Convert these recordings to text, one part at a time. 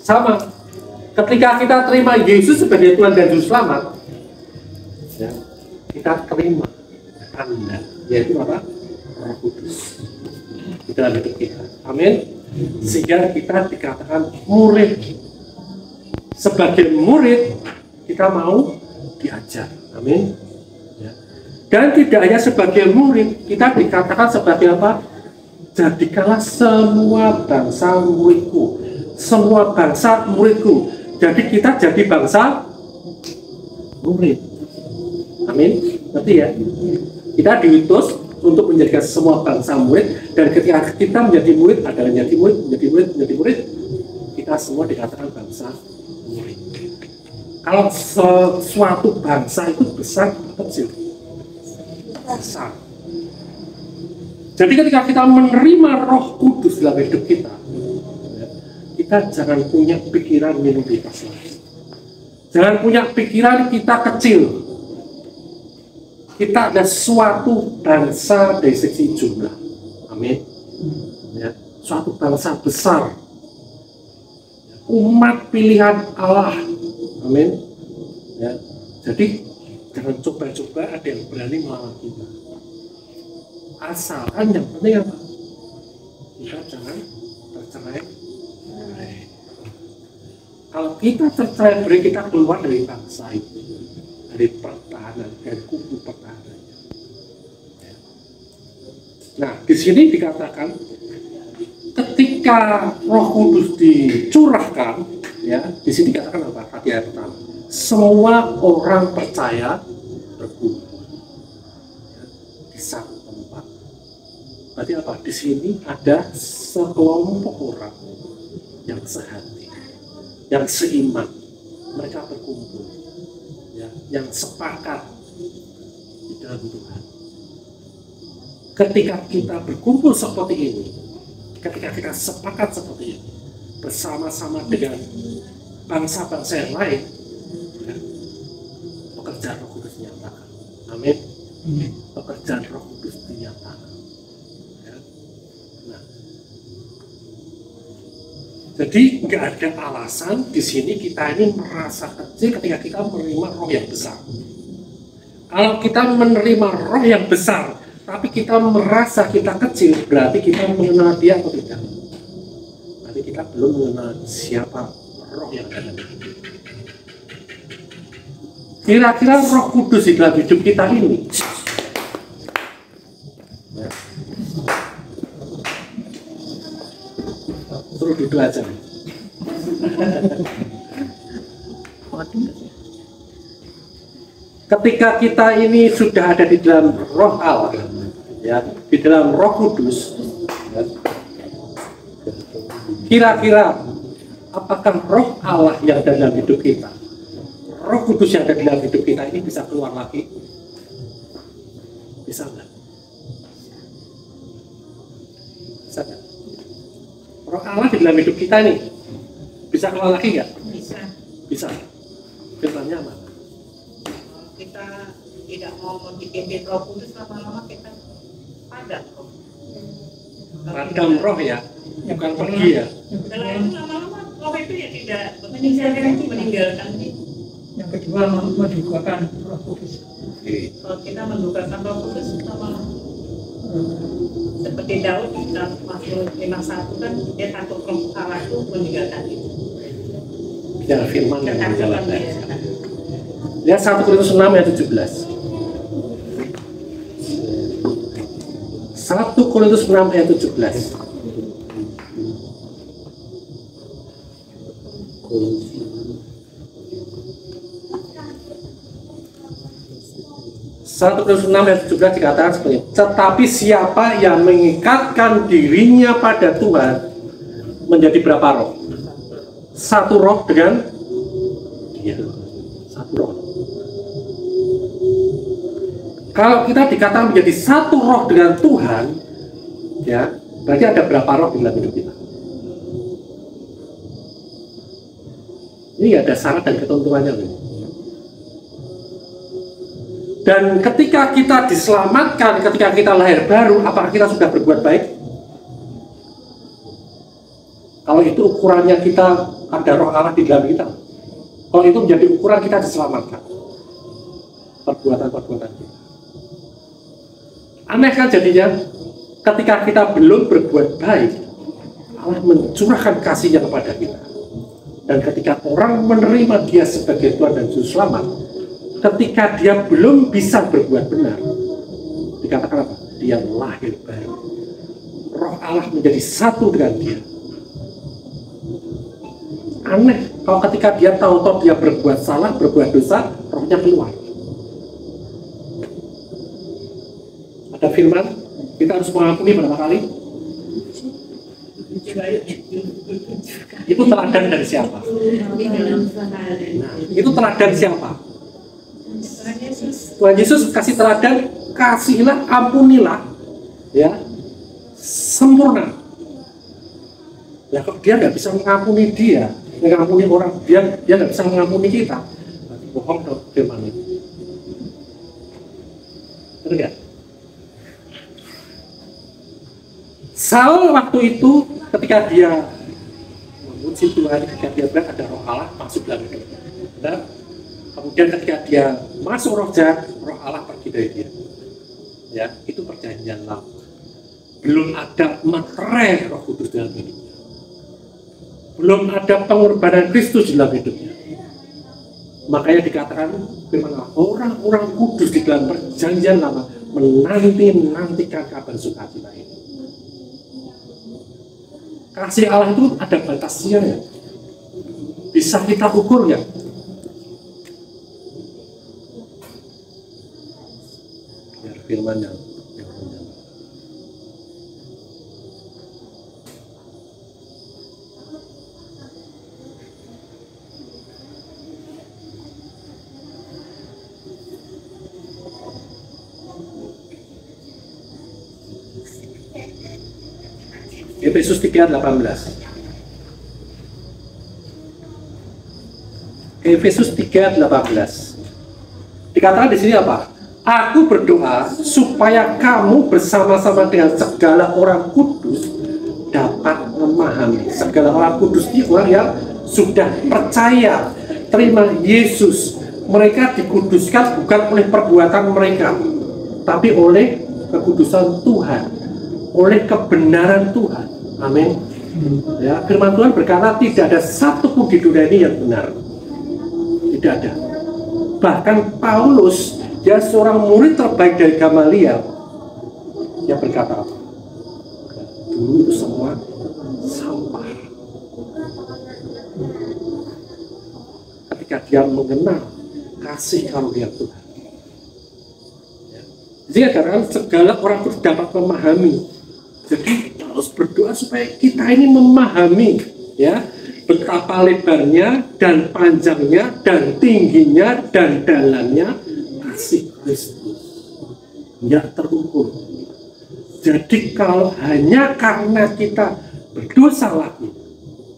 Sama. Ketika kita terima Yesus sebagai Tuhan dan Juru Selamat, ya, kita terima tanda, yaitu apa? Roh Kudus di dalam hidup kita. Amin. Sehingga kita dikatakan murid. Sebagai murid, kita mau diajar. Amin. Ya. Dan tidak hanya sebagai murid, kita dikatakan sebagai apa? Jadikanlah semua bangsa muridku. Semua bangsa muridku. Jadi kita jadi bangsa murid. Amin. Ngerti ya? Kita diutus untuk menjadikan semua bangsa murid, dan ketika kita menjadi murid, adalah menjadi murid, kita semua dikatakan bangsa murid. Kalau suatu bangsa itu besar atau kecil? Besar. Jadi ketika kita menerima Roh Kudus dalam hidup kita, kita jangan punya pikiran minoritas lagi. Jangan punya pikiran kita kecil. Kita ada suatu bangsa dari segi jumlah. Amin. Ya, suatu bangsa besar. Umat pilihan Allah. Amin. Ya, jadi jangan coba-coba ada yang berani melawan kita. Asalkan yang penting apa? Kita jangan tercerai. Kalau kita tercerai, beri kita keluar dari bangsa itu, dari pertahanan, dari kubu pertahanan. Nah, di sini dikatakan ketika Roh Kudus dicurahkan, ya, di sini dikatakan apa? Di ayat pertama, semua orang percaya berkumpul, ya, di satu tempat. Berarti apa? Di sini ada sekelompok orang yang sehati, yang seiman, mereka berkumpul, ya, yang sepakat di dalam Tuhan. Ketika kita berkumpul seperti ini, ketika kita sepakat seperti ini, bersama-sama dengan bangsa-bangsa yang lain, ya, pekerjaan Roh Kudus dinyatakan. Amin. Pekerjaan Roh Kudus dinyatakan. Ya. Nah, jadi nggak ada alasan di sini kita ini merasa kecil ketika kita menerima roh yang besar. Kalau kita menerima roh yang besar, tapi kita merasa kita kecil, berarti kita mengenal dia atau tidak? Berarti kita belum mengenal siapa roh yang ada dalam hidup kita. Kira-kira Roh Kudus di dalam hidup kita ini, suruh duduk aja. Ketika kita ini sudah ada di dalam Roh Allah, ya, di dalam Roh Kudus, ya, kira-kira apakah Roh Allah yang ada dalam hidup kita, Roh Kudus yang ada di dalam hidup kita ini bisa keluar lagi? Bisa nggak? Bisa nggak? Roh Allah di dalam hidup kita ini bisa keluar lagi nggak? Bisa. Bisa. Firman-nya apa? Kita tidak mau dipimpin Roh Kudus, lama-lama kita padam kok. Padam roh ya, bukan pergi ya. Setelah itu lama-lama roh itu ya tidak meninggalkan itu. Yang kedua mendukakan Roh Kudus. Kalau kita mendukakan Roh Kudus lama-lama seperti Daud dalam Mazmur 51 kan dia takut Roh Allah itu meninggalkan itu. Ya, firman yang Ketakutan menjalankan. dia. Lihat 1 Korintus 6 ayat 17. 1 Korintus 6 ayat 17. Satu Korintus 6 ayat 17 dikatakan seperti ini. Tetapi siapa yang mengikatkan dirinya pada Tuhan menjadi berapa roh? Satu roh dengan dia. Satu roh. Kalau kita dikatakan menjadi satu roh dengan Tuhan, ya, berarti ada berapa roh di dalam hidup kita? Ini ada syarat dan ketentuannya. Dan ketika kita diselamatkan, ketika kita lahir baru, apakah kita sudah berbuat baik? Kalau itu ukurannya kita ada roh Allah di dalam kita. Kalau itu menjadi ukuran kita diselamatkan. Perbuatan-perbuatan kita. Aneh kan jadinya, ketika kita belum berbuat baik, Allah mencurahkan kasih-Nya kepada kita. Dan ketika orang menerima Dia sebagai Tuhan dan Juru Selamat, ketika dia belum bisa berbuat benar, dikatakan apa? Dia lahir baru. Roh Allah menjadi satu dengan dia. Aneh, kalau ketika dia tahu-tahu dia berbuat salah, berbuat dosa, rohnya keluar. Ada firman, kita harus mengampuni berapa kali? Itu teladan dari siapa? Nah, itu teladan siapa? Tuhan Yesus kasih teladan, kasihilah, ampunilah, ya, sempurna. Ya, kalau dia nggak bisa mengampuni dia, mengampuni orang, dia nggak bisa mengampuni kita, bohong dong firman itu. Betul nggak? Saul waktu itu ketika dia memuji Tuhan, ketika dia bilang ada roh Allah masuk dalam hidupnya. Dan kemudian ketika dia masuk roh jahat, roh Allah pergi dari dia. Ya, itu perjanjian lama. Belum ada materai Roh Kudus dalam hidupnya. Belum ada pengorbanan Kristus dalam hidupnya. Makanya dikatakan firman Allah, orang-orang kudus di dalam perjanjian lama menantikan kabar sukacita ini. Kasih Allah itu ada batasnya ya. Bisa kita ukur ya. Biar firman yang rendah. Efesus 3:18. Efesus 3:18. Dikatakan di sini apa? Aku berdoa supaya kamu bersama-sama dengan segala orang kudus dapat memahami. Segala orang kudus itu orang yang sudah percaya, terima Yesus. Mereka dikuduskan bukan oleh perbuatan mereka, tapi oleh kekudusan Tuhan, oleh kebenaran Tuhan. Amin. Ya, firman Tuhan berkata tidak ada satupun di dunia ini yang benar. Tidak ada. Bahkan Paulus, dia seorang murid terbaik dari Gamaliel, dia berkata, dulu itu semua sampah. Ketika dia mengenal kasih karunia Tuhan. Jadi katakan segala orang harus dapat memahami. Jadi harus berdoa supaya kita ini memahami, ya, betapa lebarnya dan panjangnya dan tingginya dan dalamnya kasih Kristus, nggak terukur. Jadi kalau hanya karena kita berdosa lagi,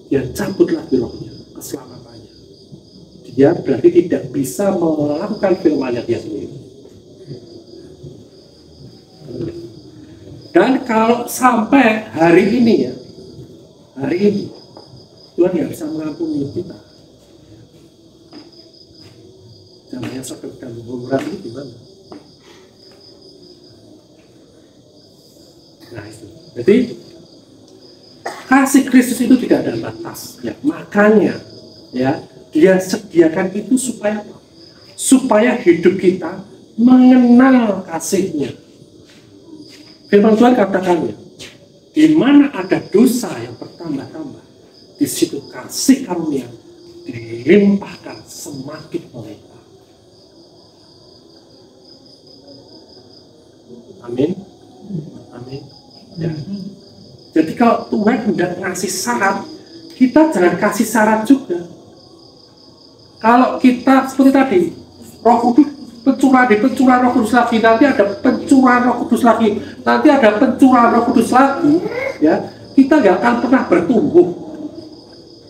dia cabut lagi rohnya, keselamatannya. Dia berarti tidak bisa melakukan firman-Nya dia sendiri. Dan kalau sampai hari ini ya, hari ini Tuhan nggak bisa mengampuni kita. Namanya Sodom dan Gomora itu gimana? Nah itu. Jadi kasih Kristus itu tidak ada batas. Ya, makanya ya Dia sediakan itu supaya apa? Supaya hidup kita mengenal kasih-Nya. Firman Tuhan katakan ya, di mana ada dosa yang bertambah-tambah, di situ kasih karunia dilimpahkan semakin melimpah. Amin. Amin. Ya. Jadi kalau Tuhan hendak ngasih syarat, kita jangan kasih syarat juga. Kalau kita seperti tadi, Roh Kudus pencurahan Roh Kudus lagi, nanti ada pencurahan Roh Kudus lagi, nanti ada pencurahan Roh Kudus lagi, ya, kita nggak akan pernah bertumbuh.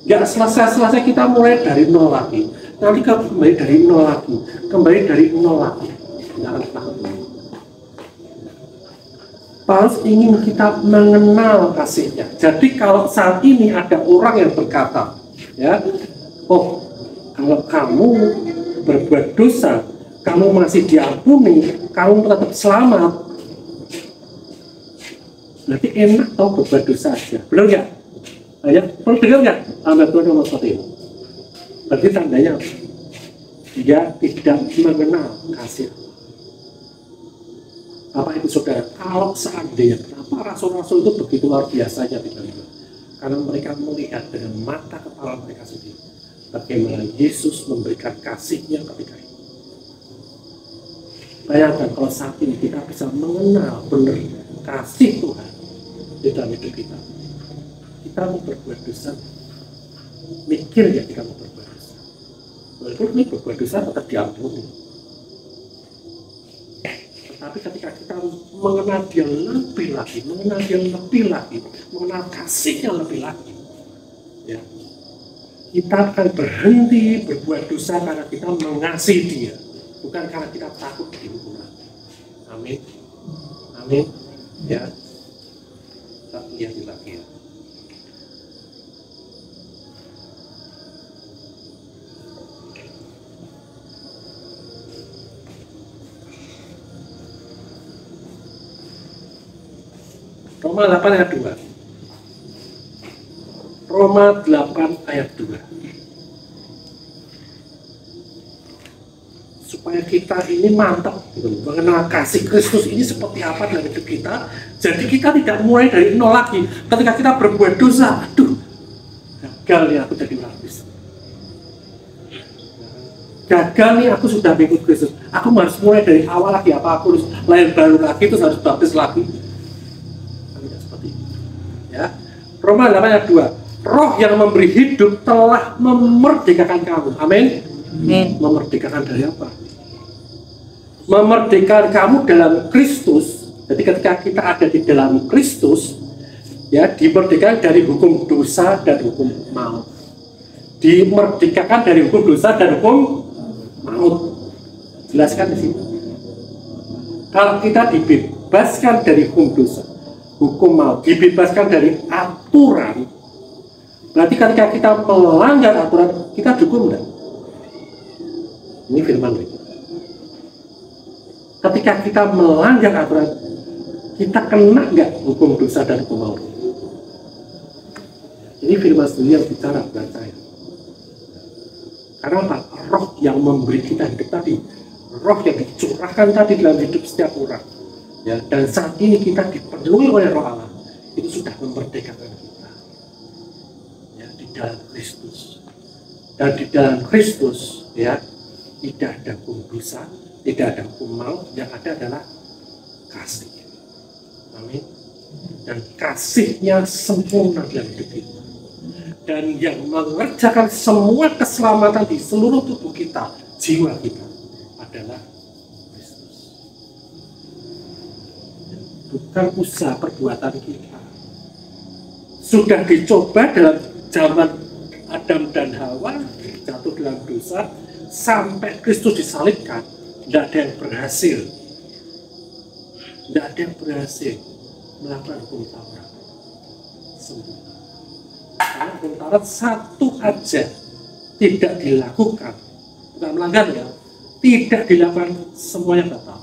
Nggak selesai kita mulai dari nol lagi, nanti kalau kembali dari nol lagi, kembali dari nol lagi, nggak akan pernah. Paulus ingin kita mengenal kasihnya. Jadi kalau saat ini ada orang yang berkata, ya, oh kalau kamu berbuat dosa, kamu masih diampuni, kamu tetap selamat, berarti enak tau berbuat dosa aja, benar nggak? Ya, perlu dengar nggak? Tuhan ngomong seperti itu. Berarti tandanya dia tidak mengenal kasih. Apa itu saudara? Kalau seandainya, kenapa rasul-rasul itu begitu luar biasanya tiba-tiba? Karena mereka melihat dengan mata kepala mereka sendiri bagaimana Yesus memberikan kasihnya ketika itu. Bayangkan kalau saat ini kita bisa mengenal benar kasih Tuhan di dalam hidup kita. Kita mau berbuat dosa, mikir ya kita mau berbuat dosa. Walaupun ini berbuat dosa tetap diampuni. Tapi ketika kita mengenal dia lebih lagi, mengenal kasihnya lebih lagi, ya, kita akan berhenti berbuat dosa karena kita mengasihi dia, bukan karena kita takut dihukum. Amin, amin, ya. Kita lihat lagi ya. Roma 8 ayat 2. Roma 8 ayat 2. Supaya kita ini mantap mengenal kasih Kristus ini seperti apa dalam hidup kita. Jadi kita tidak mulai dari nol lagi. Ketika kita berbuat dosa, aduh, gagal nih aku jadi orang Kristen. Gagal nih aku sudah mengikut Kristus. Aku harus mulai dari awal lagi, apa aku harus lahir baru lagi, terus harus baptis lagi. Ya. Roma 8 ayat 2. Roh yang memberi hidup telah memerdekakan kamu. Amin. Memerdekakan dari apa? Memerdekakan kamu dalam Kristus. Jadi ketika kita ada di dalam Kristus, ya, dimerdekakan dari hukum dosa dan hukum maut. Dimerdekakan dari hukum dosa dan hukum maut. Jelaskan di sini. Kalau kita dibebaskan dari hukum dosa, hukum maut, dibebaskan dari aturan, berarti ketika kita melanggar aturan, kita dihukum enggak? Ini firman ini. Ketika kita melanggar aturan, kita kena enggak hukum dosa dan hukum maut? Ini firman sendiri yang bicara, bukan saya. Karena apa? Roh yang memberi kita hidup tadi, roh yang dicurahkan tadi dalam hidup setiap orang, ya, dan saat ini kita dipenuhi oleh Roh Allah, itu sudah memerdekakan kita, ya, di dalam Kristus. Dan di dalam Kristus, ya, tidak ada hukum dosa, tidak ada hukum maut, yang ada adalah kasih. Amin. Dan kasihnya sempurna dalam hidup kita. Dan yang mengerjakan semua keselamatan di seluruh tubuh kita, jiwa kita, adalah bukan usaha perbuatan kita. Sudah dicoba dalam zaman Adam dan Hawa jatuh dalam dosa, sampai Kristus disalibkan, tidak ada yang berhasil. Tidak ada yang berhasil melakukan hukum Taurat sempurna. Karena hukum Taurat satu aja tidak dilakukan, bukan melanggar ya, tidak dilakukan, semuanya batal.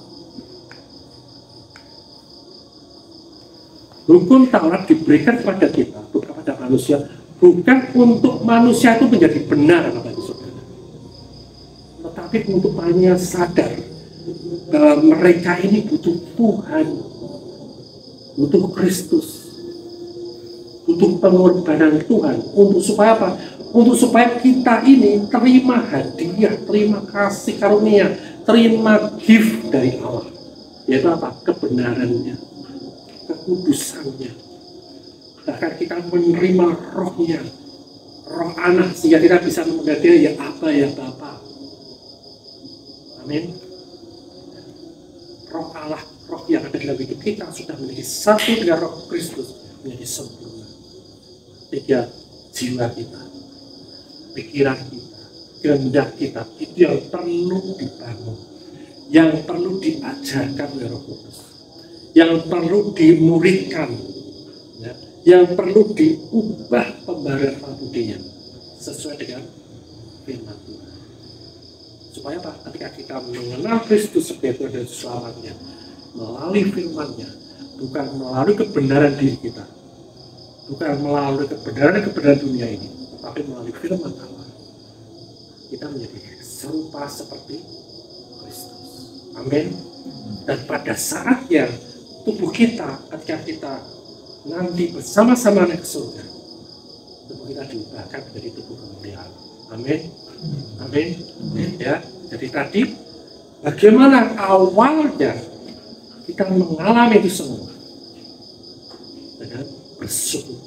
Hukum Taurat diberikan kepada kita, bukan kepada manusia, bukan untuk manusia itu menjadi benar, Bapak Ibu Saudara, tetapi untuk manusia sadar bahwa mereka ini butuh Tuhan, butuh Kristus, butuh pengorbanan Tuhan, untuk supaya apa? Untuk supaya kita ini terima hadiah, terima kasih karunia, terima gift dari Allah, yaitu apa? Kebenarannya, kekudusannya. Bahkan kita menerima rohnya, roh anak, sehingga kita bisa memanggil dia ya Aba, ya Bapa. Amin. Roh Allah, roh yang ada dalam hidup kita sudah menjadi satu dengan roh Kristus, menjadi sempurna. Sehingga jiwa kita, pikiran kita, kehendak kita, itu yang perlu dibangun, yang perlu diajarkan oleh Roh Kudus, yang perlu dimuridkan, ya, yang perlu diubah pembaharuan budinya sesuai dengan firman Tuhan. Supaya apa? Ketika kita mengenal Kristus sebagai Tuhan dan Selamatnya melalui firman-Nya, bukan melalui kebenaran diri kita, bukan melalui kebenaran dunia ini, tapi melalui firman Allah, kita menjadi serupa seperti Kristus. Amin. Dan pada saatnya tubuh kita, ketika kita nanti bersama-sama naik ke surga, tubuh kita diubahkan menjadi tubuh kemuliaan. Amin. Amin. Ya. Jadi tadi bagaimana awalnya kita mengalami itu semua dengan bersyukur,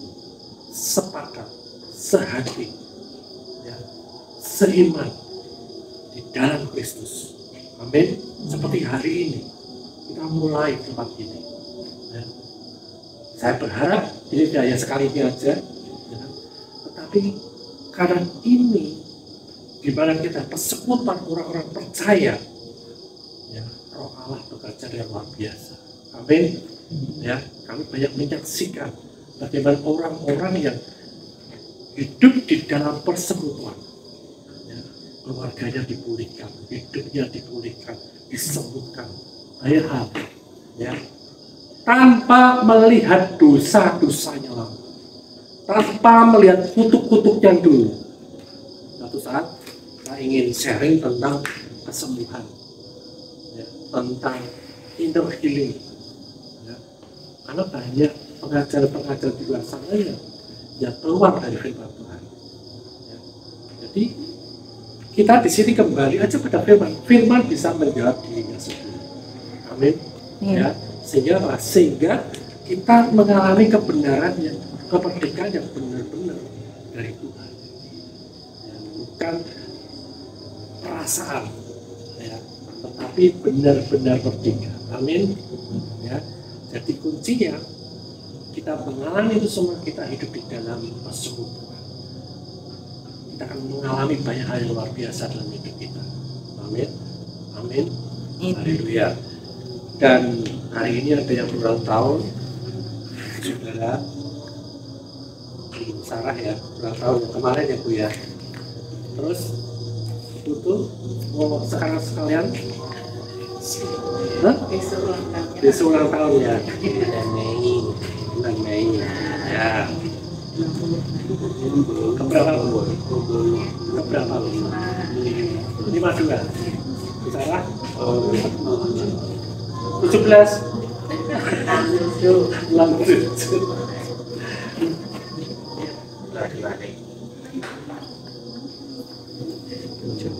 sepakat, sehati, ya, seiman di dalam Kristus. Amin. Seperti hari ini kita mulai tempat ini. Ya. Saya berharap ini tidak hanya sekali ini aja, ya. Tetapi karena ini di mana kita persekutuan orang-orang percaya, ya, Roh Allah bekerja dengan luar biasa. Amin. Ya, kami banyak menyaksikan bagaimana orang-orang yang hidup di dalam persekutuan, ya, keluarganya dipulihkan, hidupnya dipulihkan, disembuhkan, banyak hal, ya, tanpa melihat dosa-dosanya lama, tanpa melihat kutuk-kutuk yang dulu. Satu saat saya ingin sharing tentang kesembuhan, ya, tentang inner healing, ya, karena banyak pengajar-pengajar di luar sana yang keluar dari firman Tuhan, ya. Jadi kita di sini kembali aja pada firman. Firman bisa menjawab dirinya sendiri. Amin. Ya, sehingga kita mengalami kebenaran yang kemerdekaan yang benar-benar dari Tuhan, ya, bukan perasaan, ya, tetapi benar-benar merdeka. Amin. Ya, jadi kuncinya kita mengalami itu semua, kita hidup di dalam persekutuan. Kita akan mengalami banyak hal yang luar biasa dalam hidup kita. Amin. Amin. Haleluya. Dan hari ini ada yang ulang tahun, saudara Ibu Sarah, ya, ulang tahun yang kemarin ya Bu, ya. Terus itu mau sekarang sekalian besok ulang tahun, ya, bulan Mei, ya. Keberapa? 52. Sarah 17.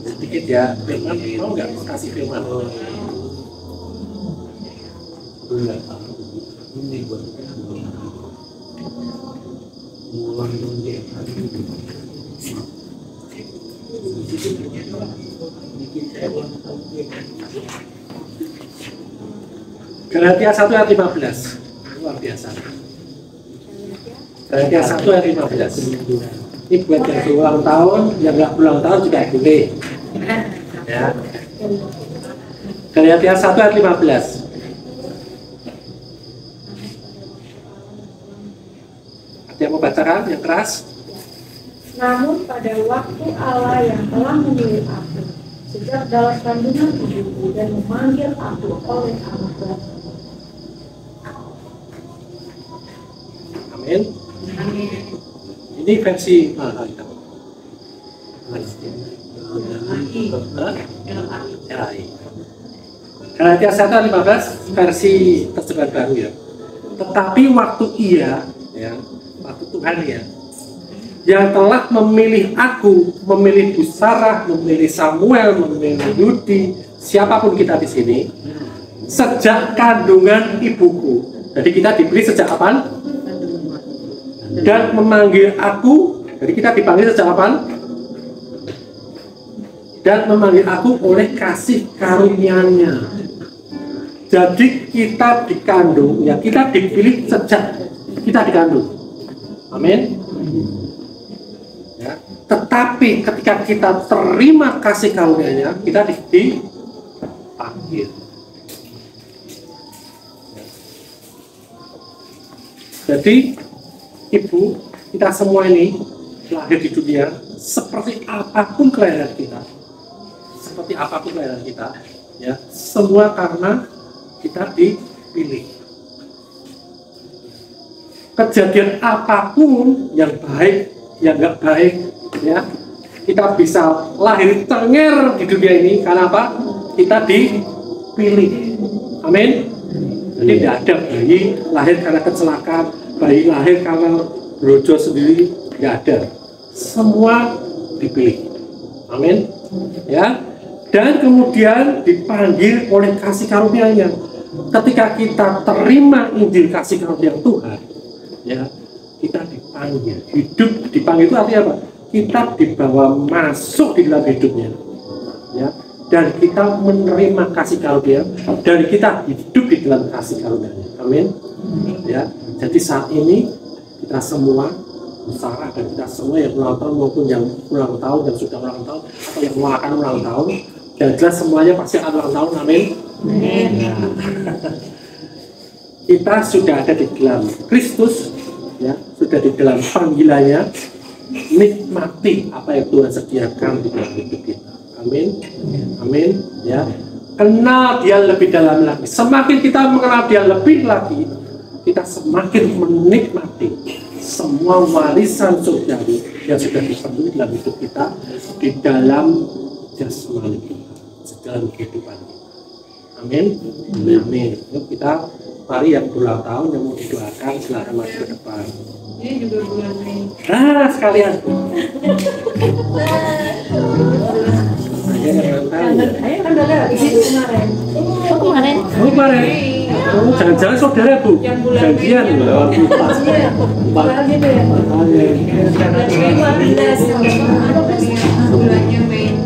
Sedikit ya, Firman, mau nggak kasih Firman? Ini buat Galatia 1 ayat 15. Luar biasa. Galatia 1 ayat 15. Ini buat yang berulang tahun, yang nggak berulang tahun juga boleh. Ya. Galatia 1 ayat 15. Ada yang mau bacakan yang keras? Namun pada waktu Allah yang telah memilih aku sejak dalam kandungan ibuku dan memanggil aku oleh amat Bapa. Amin. Ini versi mana kita? Galatia 1 ayat 15 versi terjemahan baru, ya. Tetapi waktu ia, ya, waktu Tuhan, ya, yang telah memilih aku, memilih Bu Sarah, memilih Samuel, memilih Yudi, siapapun kita di sini, sejak kandungan ibuku. Jadi kita dipilih sejak kapan? Dan memanggil aku, jadi kita dipanggil sejak kapan? Dan memanggil aku oleh kasih karunia-Nya. Jadi kita dikandung, ya, kita dipilih sejak kita dikandung. Amin. Ya. Tetapi ketika kita terima kasih karunia-Nya, kita dipanggil. Jadi Ibu, kita semua ini lahir di dunia seperti apapun kelahiran kita, ya, semua karena kita dipilih. Kejadian apapun yang baik, yang nggak baik, ya, kita bisa lahir tenger di dunia ini karena apa? Kita dipilih. Amin. Jadi tidak ada bayi lahir karena kecelakaan, bayi lahir karena brojo sendiri, nggak ada. Semua dipilih. Amin. Ya. Dan kemudian dipanggil oleh kasih karunia-Nya. Ketika kita terima Injil kasih karunia Tuhan, ya, kita dipanggil. Hidup dipanggil itu artinya apa? Kita dibawa masuk di dalam hidupnya, ya. Dan kita menerima kasih karunia, dan kita hidup di dalam kasih karunia-Nya. Amin. Ya. Jadi saat ini kita semua, Sarah dan kita semua yang ulang tahun maupun yang ulang tahun, yang sudah ulang tahun atau yang mau akan ulang tahun, yang jelas semuanya pasti akan ulang tahun. Amin. Ya. Kita sudah ada di dalam Kristus, ya, sudah di dalam panggilannya. Nikmati apa yang Tuhan sediakan di dalam hidup kita. Amin. Amin. Ya. Kenal Dia lebih dalam lagi. Semakin kita mengenal Dia lebih lagi, kita semakin menikmati semua warisan surgawi yang sudah dipenuhi dalam hidup kita, di dalam jasmani kita, dalam kehidupan kita. Amin. Amin. Yuk kita, mari yang berulang tahun yang mau didoakan silakan maju ke depan. Ini juga bulan Mei. Sekalian. Ayo kan udah lewat itu kemarin. Oh kemarin. Oh, jangan-jangan saudara Bu. Janjian loh. Bulan gitu ya. Bulannya Mei.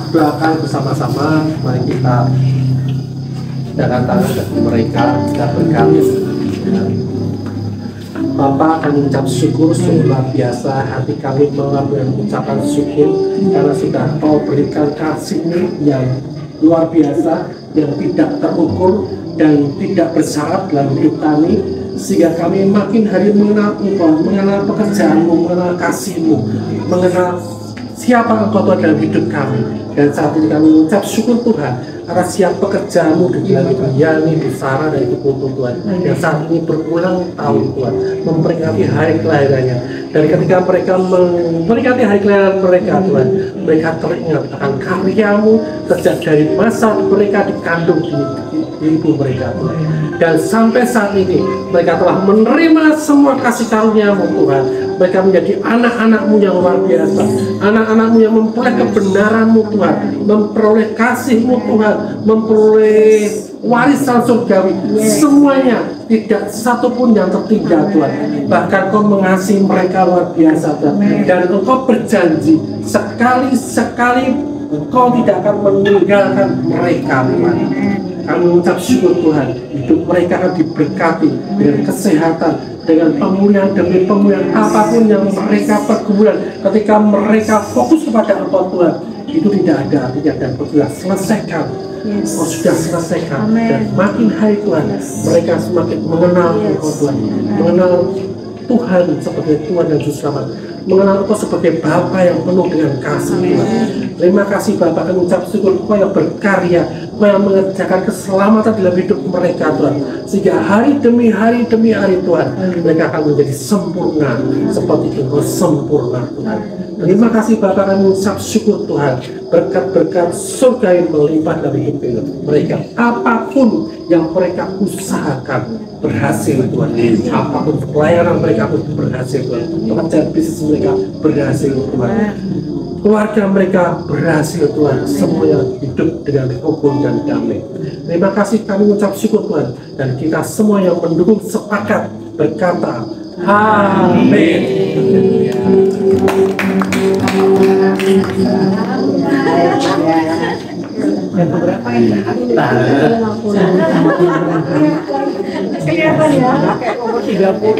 Doakan bersama-sama, mari kita angkat tangan bagi mereka, kita berkati. Bapak akan mengucap syukur sungguh luar biasa, hati kami mengambil ucapan syukur karena sudah Kau berikan kasih-Mu yang luar biasa, yang tidak terukur dan tidak bersyarat dalam hidup kami, sehingga kami makin hari mengenal Engkau, mengenal pekerjaan-Mu, mengenal kasih-Mu, mengenal siapa Engkau Tuhan dalam hidup kami. Dan saat ini kami mengucap syukur Tuhan atas siap pekerjaan-Mu di dalam hidup Yani, di Sarah, dan hidup Tuhan yang saat ini berulang tahun Tuhan memperingati hari kelahirannya. Dan ketika mereka memperingati hari kelahiran mereka Tuhan, mereka teringat akan karya-Mu sejak dari masa mereka dikandung di ibu mereka Tuhan. Dan sampai saat ini mereka telah menerima semua kasih karunia-Mu Tuhan. Mereka menjadi anak-anak-Mu yang luar biasa, anak-anak-Mu yang memperoleh kebenaran-Mu Tuhan, memperoleh kasih-Mu Tuhan, memperoleh warisan surgawi. Semuanya, tidak satu pun yang tertinggal Tuhan. Bahkan Kau mengasihi mereka luar biasa Tuhan. Dan Engkau berjanji sekali-sekali Engkau tidak akan meninggalkan mereka Tuhan. Kami mengucap syukur Tuhan, hidup mereka akan diberkati dengan kesehatan, dengan pemulihan demi pemulihan apapun yang mereka pergumulan. Ketika mereka fokus kepada Engkau Tuhan, itu tidak ada artinya dan Kau sudah selesaikan. Kau sudah selesaikan. Dan makin hari Tuhan, mereka semakin mengenal Engkau Tuhan, mengenal Tuhan sebagai Tuhan dan Juru Selamat, mengenal Engkau sebagai Bapa yang penuh dengan kasih Tuhan. Terima kasih Bapa, kami ucap syukur Engkau yang berkarya, Engkau yang mengerjakan keselamatan dalam hidup mereka Tuhan, sehingga hari demi hari Tuhan, mereka akan menjadi sempurna seperti Engkau sempurna Tuhan. Terima kasih Bapa, kami ucap syukur Tuhan, berkat-berkat surga yang melimpah dari hidup mereka. Apapun yang mereka usahakan berhasil Tuhan. Apapun pelayanan mereka pun berhasil Tuhan. Pekerjaan bisnis mereka berhasil Tuhan. Keluarga mereka berhasil Tuhan. Semuanya hidup dengan rukun dan damai. Terima kasih, kami mengucap syukur Tuhan. Dan kita semua yang mendukung sepakat berkata amin. Yang beberapa yang kelihatan ya, pakai nomor 30.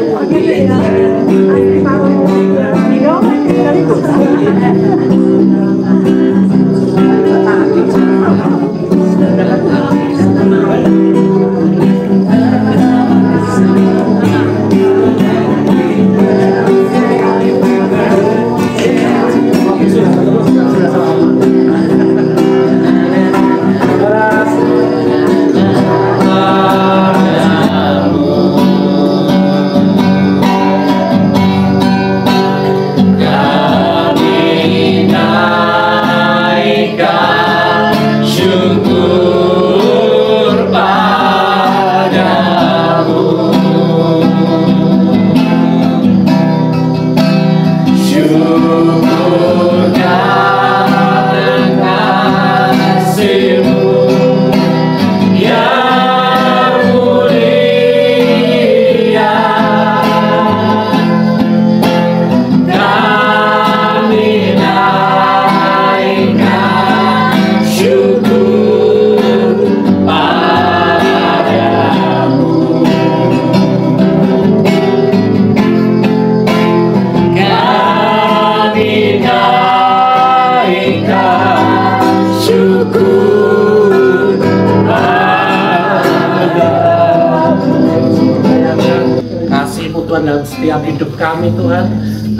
Tuhan dalam setiap hidup kami Tuhan.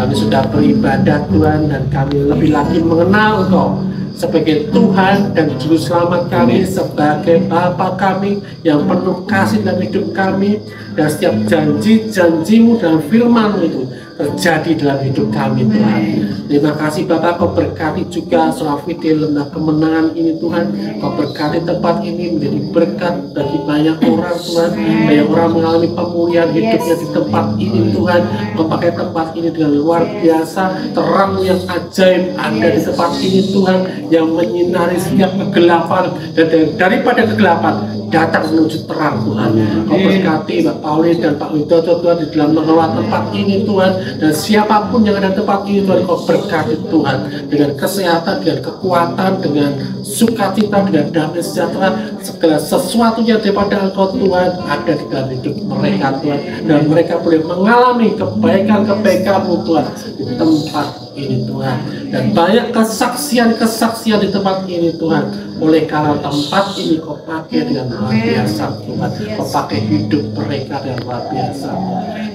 Kami sudah beribadah Tuhan, dan kami lebih lagi mengenal Engkau sebagai Tuhan dan Juru Selamat kami, sebagai Bapa kami yang penuh kasih dalam hidup kami, dan setiap janji-janji-Mu dan firman-Mu itu terjadi dalam hidup kami Tuhan. Terima kasih Bapak, Kau berkati juga Surah Fidel Lembah Kemenangan ini Tuhan. Kau berkati tempat ini menjadi berkat bagi banyak orang Tuhan. Banyak orang mengalami pemulihan hidupnya di tempat ini Tuhan. Kau pakai tempat ini dengan luar biasa. Terang yang ajaib ada di tempat ini Tuhan, yang menyinari setiap kegelapan, dan daripada kegelapan datang menuju terang Tuhan. Kau berkati Pak Paulis dan Pak Widodo Tuhan di dalam mengelola tempat ini Tuhan, dan siapapun yang ada di tempat ini Tuhan, Kau berkati Tuhan dengan kesehatan, dengan kekuatan, dengan sukacita, dengan damai sejahtera. Segala sesuatunya daripada Engkau Tuhan ada di dalam hidup mereka Tuhan, dan mereka boleh mengalami kebaikan-kebaikan-Mu Tuhan di tempat ini Tuhan, dan banyak kesaksian-kesaksian di tempat ini Tuhan. Oleh karena tempat ini Kau pakai dengan luar biasa Tuhan, Kau pakai hidup mereka dengan luar biasa.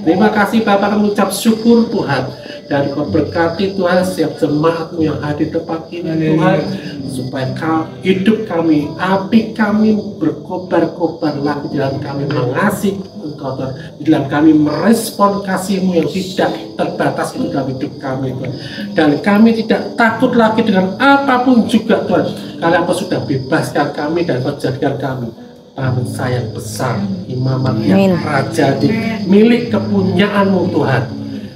Terima kasih Bapak, kami ucap syukur Tuhan, dan Kau berkati Tuhan setiap jemaat-Mu yang hadir di tempat ini Tuhan, supaya hidup kami, api kami berkobar-kobar lagi di dalam kami mengasihi Engkau Tuhan, di dalam kami merespon kasih-Mu yang tidak terbatas itu dalam hidup kami Tuhan. Dan kami tidak takut lagi dengan apapun juga Tuhan, karena Engkau sudah bebaskan kami dan Kau jadikan kami bangsa yang besar, imamat yang raja, milik kepunyaanmu Tuhan.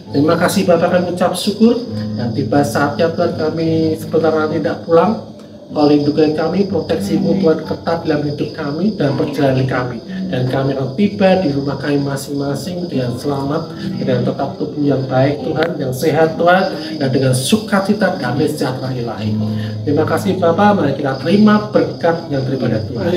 Terima kasih Bapak, kami ucap syukur. Dan tiba saatnya Tuhan, kami sebentar lagi tidak pulang. Kau lindungi kami, proteksimu Tuhan ketat dalam hidup kami dan perjalanan kami. Dan kami akan tiba di rumah kami masing-masing dengan selamat, dengan tetap tubuh yang baik Tuhan, yang sehat Tuhan, dan dengan sukacita damai sejahtera ilahi. Terima kasih Bapak, mari kita terima berkat yang daripada Tuhan.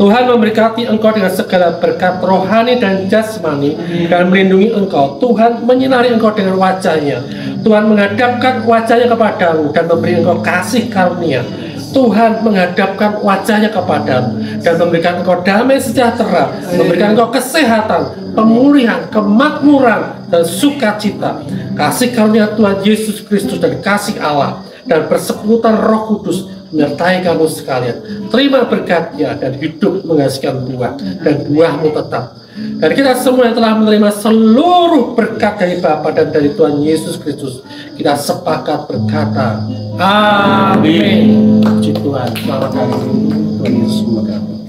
Tuhan memberkati engkau dengan segala berkat rohani dan jasmani dan melindungi engkau. Tuhan menyinari engkau dengan wajahnya. Tuhan menghadapkan wajahnya kepadamu dan memberi engkau kasih karunia. Tuhan menghadapkan wajahnya kepadamu dan memberikan engkau damai sejahtera, memberikan engkau kesehatan, pemulihan, kemakmuran, dan sukacita. Kasih karunia Tuhan Yesus Kristus dan kasih Allah dan persekutuan Roh Kudus menyertai kamu sekalian. Terima berkatnya dan hidup menghasilkan buah, dan buahmu tetap. Dan kita semua yang telah menerima seluruh berkat dari Bapa dan dari Tuhan Yesus Kristus, kita sepakat berkata, amin. Puji Tuhan. Selamat hari Tuhan Yesus memberkati.